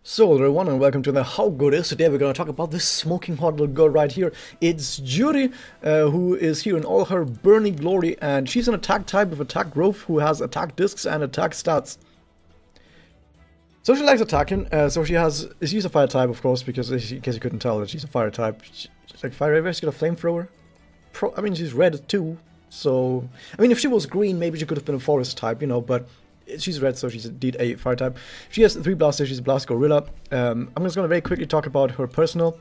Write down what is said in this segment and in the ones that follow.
So hello everyone and welcome to the How Good Is. Today we're going to talk about this smoking hot little girl right here. It's Juri, who is here in all her burning glory, and she's an attack type with attack growth who has attack discs and attack stats. So she likes attacking, she's a fire type of course, because in case you couldn't tell that she's a fire type. She's like fire, she's got a flamethrower. She's red too, so, if she was green maybe she could have been a forest type, but she's red, so she's indeed a fire type. She has 3 blasters, she's a blast gorilla. I'm just gonna very quickly talk about her personal.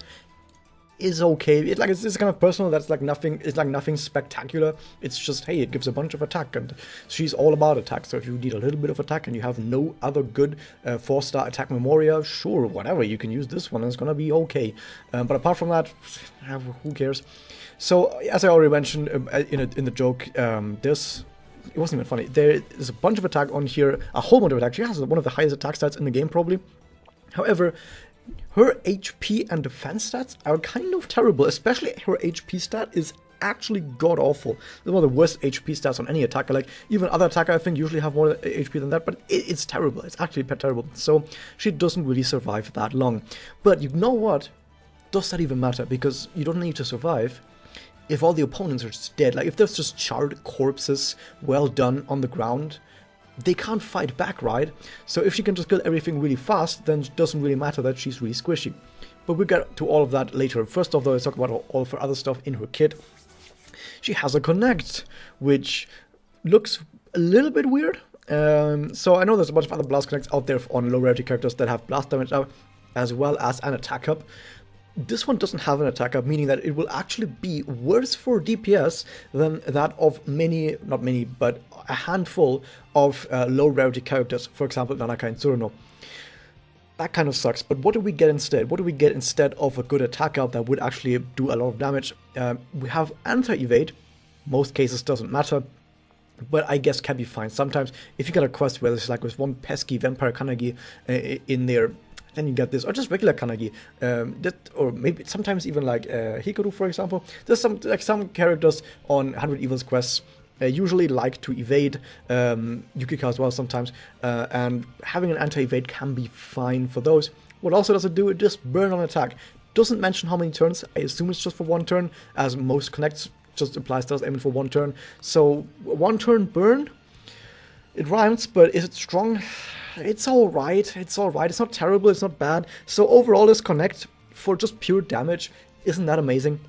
Is okay. It's this kind of personal that's like nothing. It's like nothing spectacular. It's just, hey, it gives a bunch of attack, and she's all about attack. So if you need a little bit of attack and you have no other good 4-star attack memoria, sure, whatever, you can use this one. And it's gonna be okay. But apart from that, who cares? So as I already mentioned in the joke, it wasn't even funny. There's a bunch of attack on here, a whole bunch of attack. She has one of the highest attack stats in the game, probably. However, her HP and defense stats are kind of terrible, especially her HP stat is actually god-awful. It's one of the worst HP stats on any attacker. Like, even other attacker, I think, usually have more HP than that, but it's terrible. It's actually terrible. So, she doesn't really survive that long. But you know what? Does that even matter? Because you don't need to survive if all the opponents are just dead. Like, if there's just charred corpses, well done, on the ground, they can't fight back, right? So if she can just kill everything really fast, then it doesn't really matter that she's really squishy. But we'll get to all of that later. First off, though, let's talk about all of her other stuff in her kit. She has a connect, which looks a little bit weird. So I know there's a bunch of other blast connects out there on low rarity characters that have blast damage up, as well as an attack up. This one doesn't have an attack up, meaning that it will actually be worse for DPS than that of not many, but a handful of low rarity characters, for example, Nanaka and Tsuruno. That kind of sucks, but what do we get instead? What do we get instead of a good attack up that would actually do a lot of damage? We have anti-evade. Most cases doesn't matter, but I guess can be fine. Sometimes, if you get a quest where there's like with one pesky vampire Kanagi in there, then you get this, or just regular Kanagi, or maybe sometimes even like Hikaru, for example. There's some characters on 100 Evils quests usually like to evade, Yukika as well sometimes, and having an anti-evade can be fine for those. What also does it do? It just burn on attack. Doesn't mention how many turns. I assume it's just for 1 turn, as most connects just implies does aiming for 1 turn. So 1 turn burn. It rhymes, but is it strong? It's alright, it's not terrible, it's not bad. So overall this connect, for just pure damage, isn't that amazing.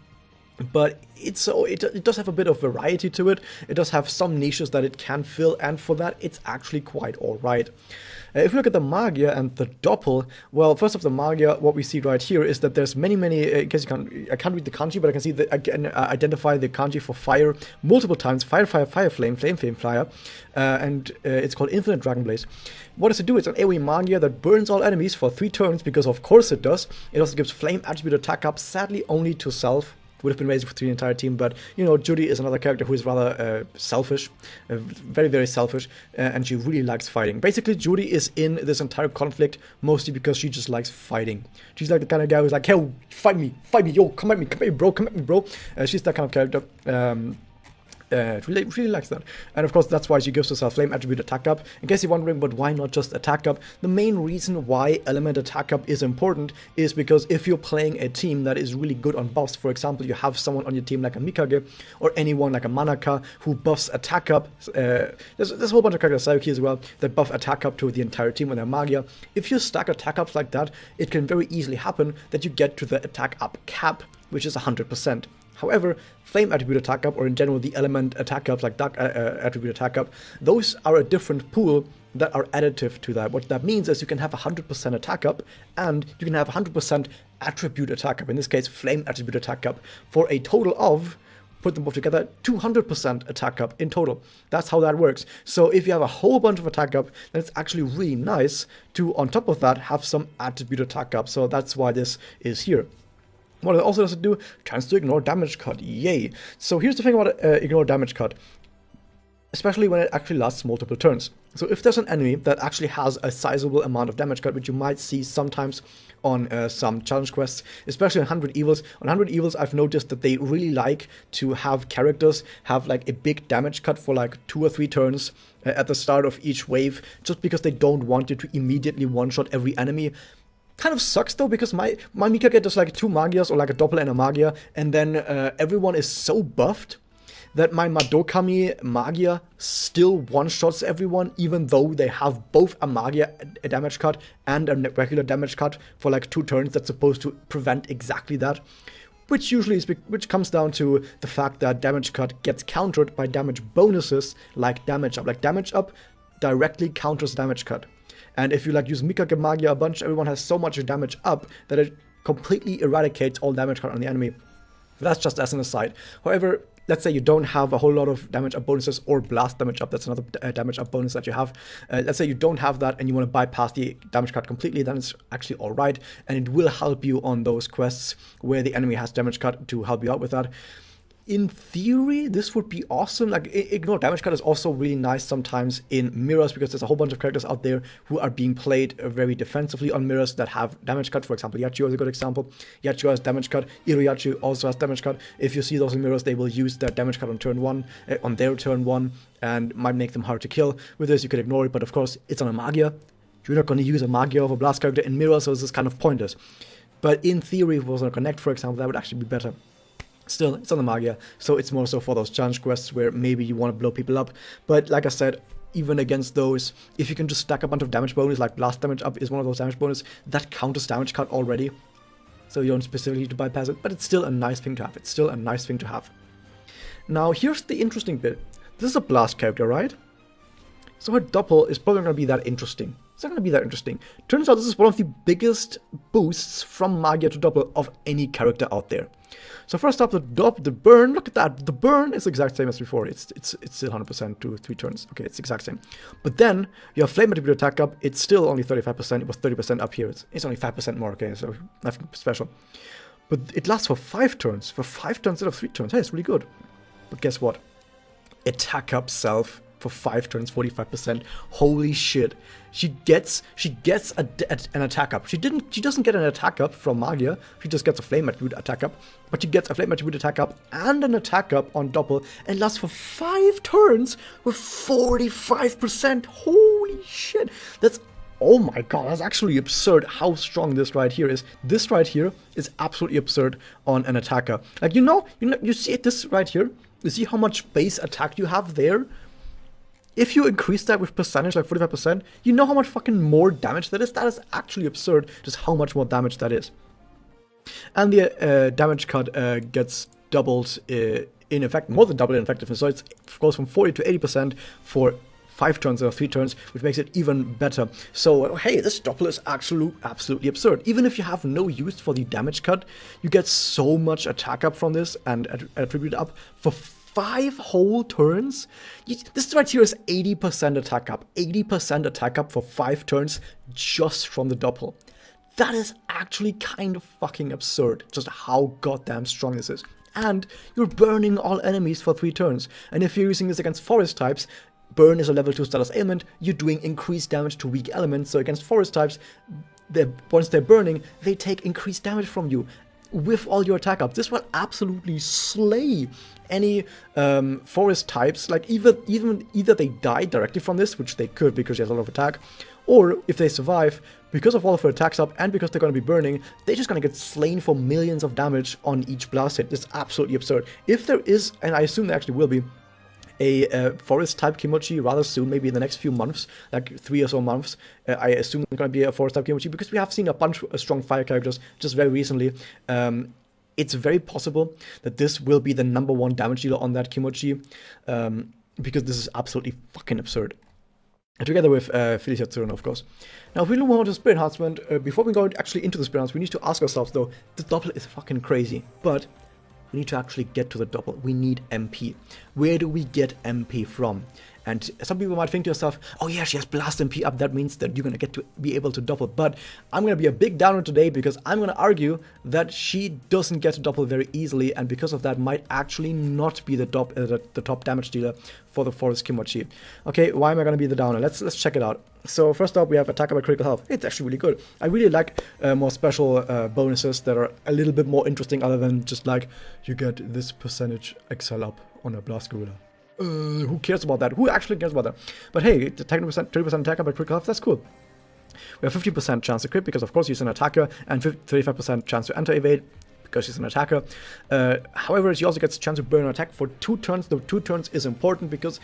But it does have a bit of variety to it. It does have some niches that it can fill, and for that it's actually quite alright. If we look at the Magia and the Doppel, well, first of the Magia, what we see right here is that there's many, in case I can't read the kanji, but I can see that I can identify the kanji for fire multiple times. Fire, flame, fire, and it's called Infinite Dragon Blaze. What does it do? It's an AoE Magia that burns all enemies for 3 turns, because of course it does. It also gives flame attribute attack up, sadly only to self. Would have been raised for the entire team, but Juri is another character who is rather selfish, very, very selfish, and she really likes fighting. Basically, Juri is in this entire conflict mostly because she just likes fighting. She's like the kind of guy who's like, hey, fight me, yo, come at me, bro. She's that kind of character. Really likes that. And of course that's why she gives herself flame attribute attack up. In case you're wondering, but why not just attack up? The main reason why element attack up is important is because if you're playing a team that is really good on buffs, for example, you have someone on your team like a Mikage or anyone like a Manaka who buffs attack up. There's a whole bunch of characters, Sayuki as well, that buff attack up to the entire team with their Magia. If you stack attack ups like that, it can very easily happen that you get to the attack up cap, which is 100%. However, flame attribute attack up, or in general the element attack ups like dark attribute attack up, those are a different pool that are additive to that. What that means is you can have 100% attack up, and you can have 100% attribute attack up, in this case flame attribute attack up, for a total of, put them both together, 200% attack up in total. That's how that works. So if you have a whole bunch of attack up, then it's actually really nice to, on top of that, have some attribute attack up. So that's why this is here. What it also does do, tries to ignore damage cut, yay. So here's the thing about ignore damage cut, especially when it actually lasts multiple turns. So if there's an enemy that actually has a sizable amount of damage cut, which you might see sometimes on some challenge quests, especially on 100 Evils. On 100 Evils, I've noticed that they really like to have characters have like a big damage cut for like 2 or 3 turns at the start of each wave, just because they don't want you to immediately one-shot every enemy. Kind of sucks though, because my Mikage does like 2 Magias or like a Doppel and a Magia, and then everyone is so buffed that my Madokami Magia still one-shots everyone, even though they have both a Magia a damage cut and a regular damage cut for like 2 turns that's supposed to prevent exactly that. Which comes down to the fact that damage cut gets countered by damage bonuses like damage up. Like damage up directly counters damage cut. And if you like use Mikage Magia a bunch, everyone has so much damage up that it completely eradicates all damage cut on the enemy. That's just as an aside. However, let's say you don't have a whole lot of damage up bonuses or blast damage up, that's another damage up bonus that you have. Let's say you don't have that and you want to bypass the damage cut completely, then it's actually alright, and it will help you on those quests where the enemy has damage cut to help you out with that. In theory, this would be awesome. Like, ignore damage cut is also really nice sometimes in mirrors, because there's a whole bunch of characters out there who are being played very defensively on mirrors that have damage cut. For example, Yachio is a good example. Yachio has damage cut. Iruyachi also has damage cut. If you see those in mirrors, they will use their damage cut on turn 1, on their turn 1, and might make them hard to kill. With this, you could ignore it, but of course, it's on a Magia. You're not going to use a Magia of a blast character in mirrors, so this is kind of pointless. But in theory, if it was on a Connect, for example, that would actually be better. Still, it's on the Magia, so it's more so for those challenge quests where maybe you want to blow people up. But like I said, even against those, if you can just stack a bunch of damage bonus, like blast damage up is one of those damage bonus, that counters damage cut already. So you don't specifically need to bypass it, but it's still a nice thing to have. It's still a nice thing to have. Now, here's the interesting bit. This is a blast character, right? So her doppel is probably not going to be that interesting. It's not going to be that interesting. Turns out this is one of the biggest boosts from Magia to doppel of any character out there. So first up, the burn, look at that. The burn is the exact same as before. It's still 100% to 3 turns. Okay, it's the exact same. But then you have flame attribute attack up. It's still only 35%. It was 30% up here. It's only 5% more. Okay, so nothing special. But it lasts for 5 turns. For 5 turns instead of 3 turns. Hey, it's really good. But guess what? Attack up self for 5 turns, 45%. Holy shit. She gets an attack up. She doesn't get an attack up from Magia. She just gets a flame attribute attack up. But she gets a flame attribute attack up and an attack up on doppel, and lasts for 5 turns with 45%. Holy shit. That's, oh my god, that's actually absurd how strong this right here is. This right here is absolutely absurd on an attacker. Like, you see this right here? You see how much base attack you have there? If you increase that with percentage, like 45%, you know how much fucking more damage that is? That is actually absurd, just how much more damage that is. And the damage cut gets doubled, in effect, more than doubled in effectiveness. So it goes from 40 to 80% for 5 turns or 3 turns, which makes it even better. So, hey, this doppel is absolutely absurd. Even if you have no use for the damage cut, you get so much attack up from this and attribute up for 5 whole turns. This right here is 80% attack up. 80% attack up for 5 turns just from the doppel. That is actually kind of fucking absurd, just how goddamn strong this is. And you're burning all enemies for 3 turns. And if you're using this against forest types, burn is a level 2 status ailment, you're doing increased damage to weak elements. So against forest types, once they're burning, they take increased damage from you with all your attack up. This will absolutely slay any forest types. Like, either they die directly from this, which they could because she has a lot of attack, or if they survive, because of all of her attacks up and because they're going to be burning, they're just going to get slain for millions of damage on each blast hit. It's absolutely absurd. If there is, and I assume there actually will be, a forest type Kimochi rather soon, maybe in the next few months, like 3 or so months, I assume there's going to be a forest type Kimochi, because we have seen a bunch of strong fire characters just very recently. It's very possible that this will be the #1 damage dealer on that Kimochi, because this is absolutely fucking absurd. Together with Felicia Tsuruno, of course. Now, if we move on to Spirit Enhancement, before we go actually into the Spirit Enhancement, we need to ask ourselves, though, the doppel is fucking crazy, but we need to actually get to the doppel. We need MP. Where do we get MP from? And some people might think to yourself, oh yeah, she has blast MP up, that means that you're going to get to be able to doppel. But I'm going to be a big downer today, because I'm going to argue that she doesn't get to doppel very easily, and because of that might actually not be the top damage dealer for the Forest Kimochi. Okay, why am I going to be the downer? Let's check it out. So first up, we have attack by critical health. It's actually really good. I really like more special bonuses that are a little bit more interesting, other than just like, you get this percentage excel up on a blast gorilla. Who cares about that? Who actually cares about that? But hey, 10%, 30% attack by critical health, that's cool. We have 50% chance to crit because, of course, she's an attacker, and 35% chance to enter-evade because she's an attacker. However, she also gets a chance to burn an attack for 2 turns. The 2 turns is important because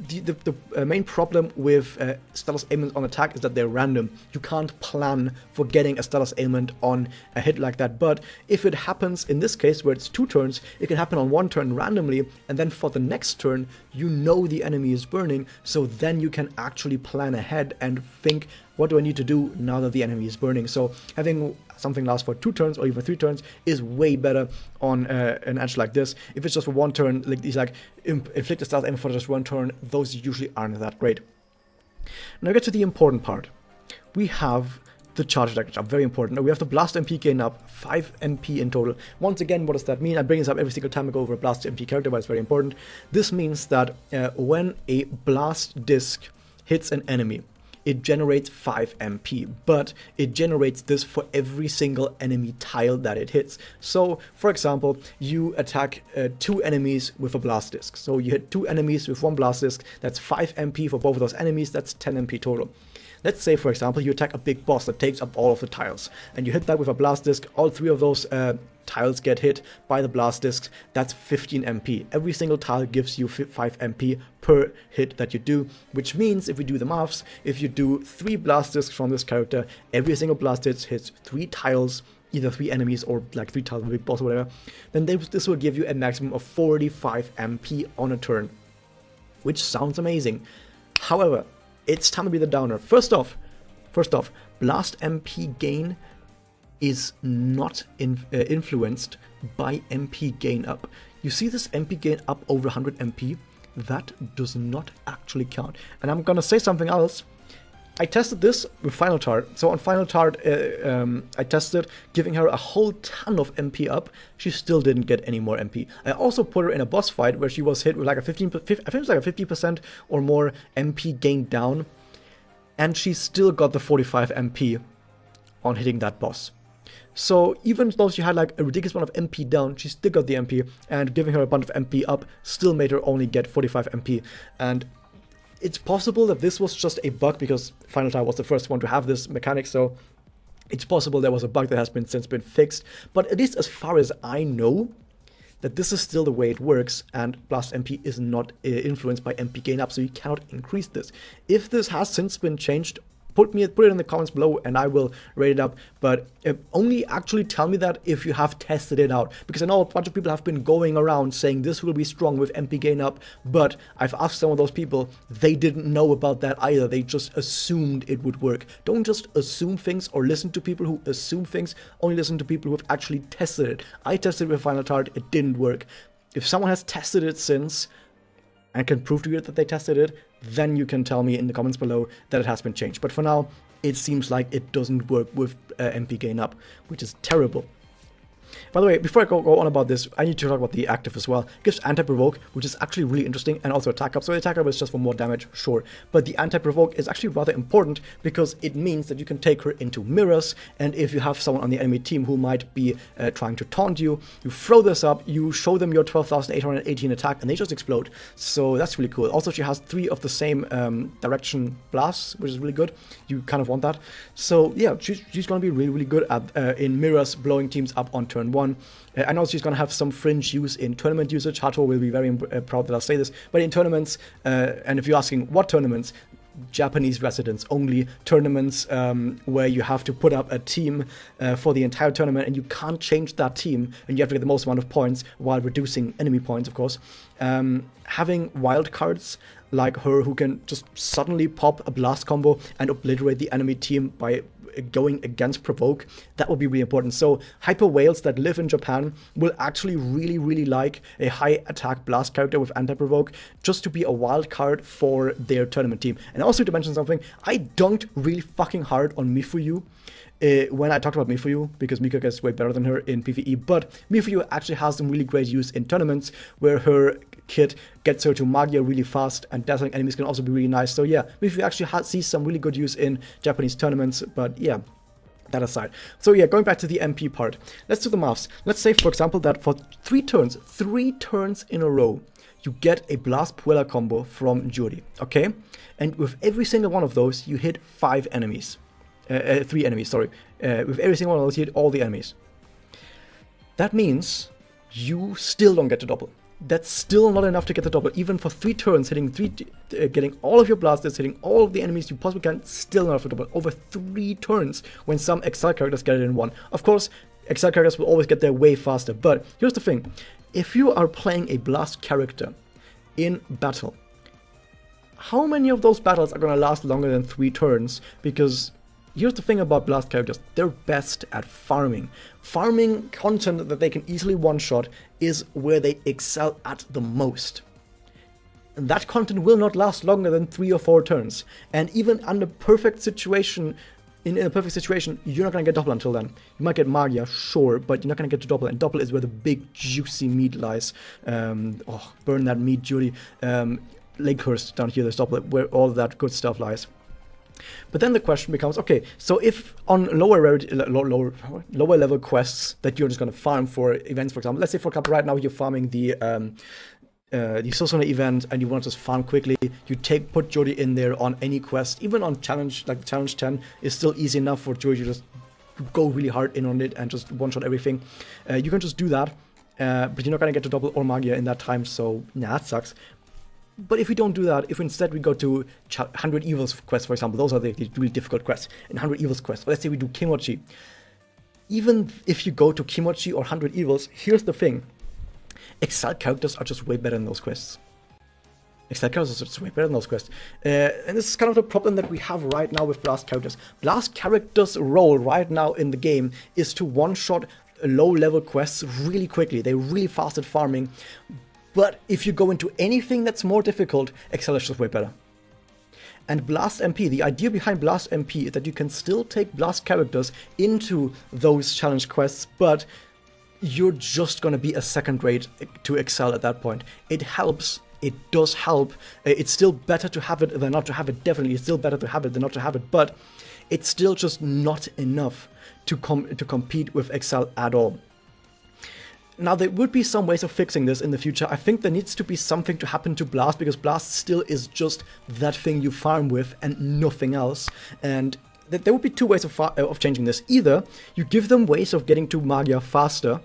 the main problem with status ailment on attack is that they're random. You can't plan for getting a status ailment on a hit like that, but if it happens in this case where it's 2 turns, it can happen on 1 turn randomly, and then for the next turn you know the enemy is burning, so then you can actually plan ahead and think, what do I need to do now that the enemy is burning? So having something last for 2 turns or even 3 turns is way better on an edge like this. If it's just for 1 turn, like these inflict a status ailment for just 1 turn, those usually aren't that great. Now we get to the important part. We have the charge attack, which are very important. Now we have the blast MP gain up, 5 MP in total. Once again, what does that mean? I bring this up every single time I go over a blast MP character, but it's very important. This means that when a blast disc hits an enemy, it generates 5 MP, but it generates this for every single enemy tile that it hits. So, for example, you attack 2 enemies with a blast disc. So you hit 2 enemies with 1 blast disc, that's 5 MP for both of those enemies, that's 10 MP total. Let's say, for example, you attack a big boss that takes up all of the tiles, and you hit that with a blast disc, all 3 of those tiles get hit by the blast discs, that's 15 MP. Every single tile gives you 5 MP per hit that you do, which means if we do the maths, if you do 3 blast discs from this character, every single blast disc hits 3 tiles, either 3 enemies or like 3 tiles of a big boss or whatever, then this will give you a maximum of 45 MP on a turn, which sounds amazing. However, it's time to be the downer. First off, blast MP gain is not influenced by MP gain up. You see this MP gain up over 100 MP? That does not actually count. And I'm gonna say something else. I tested this with Final Tart. So on Final Tart, I tested giving her a whole ton of MP up. She still didn't get any more MP. I also put her in a boss fight where she was hit with like a 15, I think it was like a 50% or more MP gain down, and she still got the 45 MP on hitting that boss. So even though she had like a ridiculous amount of MP down, she still got the MP, and giving her a bunch of MP up still made her only get 45 MP. And it's possible that this was just a bug because Final Tile was the first one to have this mechanic, so it's possible there was a bug that has since been fixed. But at least as far as I know, that this is still the way it works, and Blast MP is not influenced by MP gain up, so you cannot increase this. If this has since been changed, put it in the comments below and I will rate it up, but only actually tell me that if you have tested it out, because I know a bunch of people have been going around saying this will be strong with MP gain up, but I've asked some of those people, they didn't know about that either. They just assumed it would work. Don't just assume things or listen to people who assume things, only listen to people who have actually tested it. I tested it with Final Tart, it didn't work. If someone has tested it since and can prove to you that they tested it, then you can tell me in the comments below that it has been changed. But for now, it seems like it doesn't work with MP gain up, which is terrible. By the way, before I go on about this, I need to talk about the active as well. It gives anti-provoke, which is actually really interesting, and also attack up. So the attack up is just for more damage, sure. But the anti-provoke is actually rather important because it means that you can take her into mirrors, and if you have someone on the enemy team who might be trying to taunt you, you throw this up, you show them your 12,818 attack, and they just explode. So that's really cool. Also, she has 3 of the same direction blasts, which is really good. You kind of want that. So yeah, she's going to be really, really good at in mirrors, blowing teams up on turn 1. I know she's going to have some fringe use in tournament usage. Hato will be very proud that I'll say this. But in tournaments, and if you're asking what tournaments, Japanese residents only, tournaments where you have to put up a team for the entire tournament and you can't change that team and you have to get the most amount of points while reducing enemy points, of course. Having wild cards like her who can just suddenly pop a blast combo and obliterate the enemy team by going against provoke, that will be really important. So hyper whales that live in Japan will actually really like a high attack blast character with anti-provoke just to be a wild card for their tournament team. And also to mention something, I dunked really fucking hard on Mifuyu when I talked about Mifuyu, because Mika is way better than her in PvE, but Mifuyu actually has some really great use in tournaments where her kit gets her to Magia really fast, and dazzling enemies can also be really nice. So yeah, Mifuyu actually sees some really good use in Japanese tournaments, but yeah, that aside. So yeah, going back to the MP part, let's do the maths. Let's say, for example, that for 3 turns in a row, you get a Blast Puella combo from Juri, okay? And with every single one of those, you hit 5 enemies. 3 enemies, sorry. With every single one of those, you hit all the enemies. That means you still don't get to double. That's still not enough to get the double. Even for 3 turns, getting all of your blasters, hitting all of the enemies you possibly can, still not enough to double. Over 3 turns when some Excel characters get it in 1. Of course, Excel characters will always get there way faster, but here's the thing. If you are playing a blast character in battle, how many of those battles are going to last longer than 3 turns? Because here's the thing about blast characters, they're best at farming. Farming content that they can easily one-shot is where they excel at the most. And that content will not last longer than 3 or 4 turns. And even under perfect situation, in a perfect situation, you're not going to get double until then. You might get Magia, sure, but you're not going to get to double. And double is where the big juicy meat lies. Oh, burn that meat, Juri. Lakehurst down here, there's double, where all that good stuff lies. But then the question becomes, okay, so if on lower level quests that you're just going to farm for events, for example, let's say for example right now you're farming the Sosuna event and you want to just farm quickly, you put Juri in there on any quest, even on challenge, like challenge 10 is still easy enough for Juri to just go really hard in on it and just one-shot everything. You can just do that, but you're not going to get to double or Magia in that time, so nah, that sucks. But if we don't do that, if instead we go to 100 Evils quests, for example, those are the really difficult quests. In 100 Evils quests, let's say we do Kimochi. Even if you go to Kimochi or 100 Evils, here's the thing. Excel characters are just way better than those quests. Excel characters are just way better than those quests. And this is kind of the problem that we have right now with Blast characters. Blast characters' role right now in the game is to one-shot low-level quests really quickly. They're really fast at farming. But if you go into anything that's more difficult, Excel is just way better. And Blast MP, the idea behind Blast MP is that you can still take Blast characters into those challenge quests, but you're just going to be a second rate to Excel at that point. It helps. It does help. It's still better to have it than not to have it, definitely. It's still better to have it than not to have it, but it's still just not enough to compete with Excel at all. Now, there would be some ways of fixing this in the future. I think there needs to be something to happen to Blast, because Blast still is just that thing you farm with and nothing else. And there would be 2 ways of changing this. Either you give them ways of getting to Magia faster,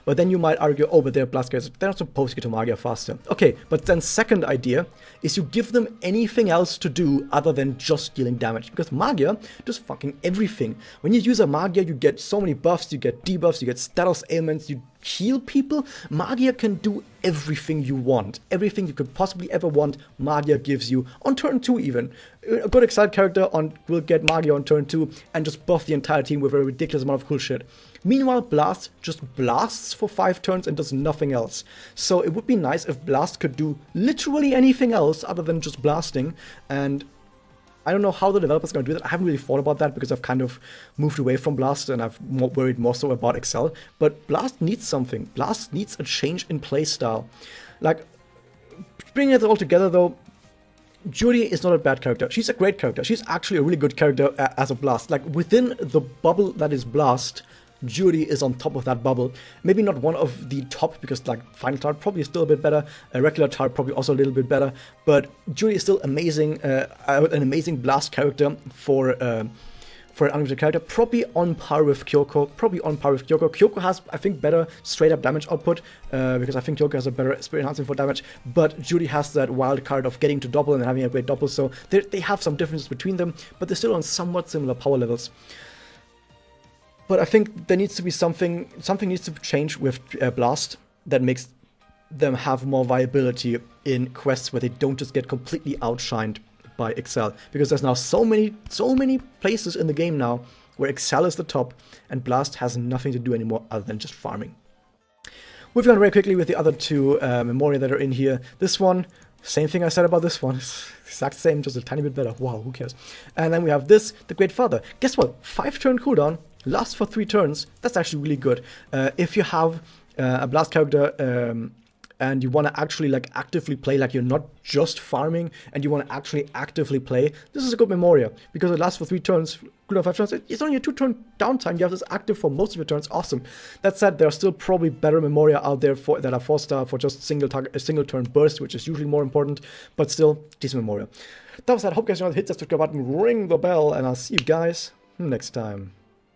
but then you might argue, oh, but they're Blast characters, they're not supposed to get to Magia faster. Okay, but then second idea is you give them anything else to do other than just dealing damage. Because Magia does fucking everything. When you use a Magia, you get so many buffs, you get debuffs, you get status ailments, you heal people. Magia can do everything you want. Everything you could possibly ever want, Magia gives you. On turn 2 even. A good Excel character will get Magia on turn 2 and just buff the entire team with a ridiculous amount of cool shit. Meanwhile, Blast just blasts for 5 turns and does nothing else. So it would be nice if Blast could do literally anything else other than just blasting. And I don't know how the developers are going to do that. I haven't really thought about that because I've kind of moved away from Blast and I've worried more so about Excel. But Blast needs something. Blast needs a change in playstyle. Like, bringing it all together though, Juri is not a bad character. She's a great character. She's actually a really good character as a Blast. Like, within the bubble that is Blast, Juri is on top of that bubble. Maybe not one of the top, because like Final Tart probably is still a bit better. Regular Tart probably also a little bit better. But Juri is still amazing. An amazing Blast character for an unlimited character. Probably on par with Kyoko. Kyoko has, I think, better straight up damage output. Because I think Kyoko has a better spirit enhancement for damage. But Juri has that wild card of getting to double and having a great double. So they have some differences between them. But they're still on somewhat similar power levels. But I think there needs to be something needs to change with Blast that makes them have more viability in quests where they don't just get completely outshined by Excel. Because there's now so many places in the game now where Excel is the top and Blast has nothing to do anymore other than just farming. Moving on very quickly with the other 2 Memoria that are in here. This one, same thing I said about this one. It's exact same, just a tiny bit better. Wow, who cares? And then we have this, the Great Father. Guess what? 5-turn cooldown. Lasts for 3 turns. That's actually really good. If you have a Blast character and you want to actually like actively play, like you're not just farming and you want to actually actively play, this is a good Memoria because it lasts for 3 turns, cooldown 5 turns. It's only a 2-turn downtime. You have this active for most of your turns. Awesome. That said, there are still probably better Memoria out there that are 4-star for just single turn burst, which is usually more important, but still decent Memoria. That was that. I hope you guys know the hit that subscribe button, ring the bell, and I'll see you guys next time.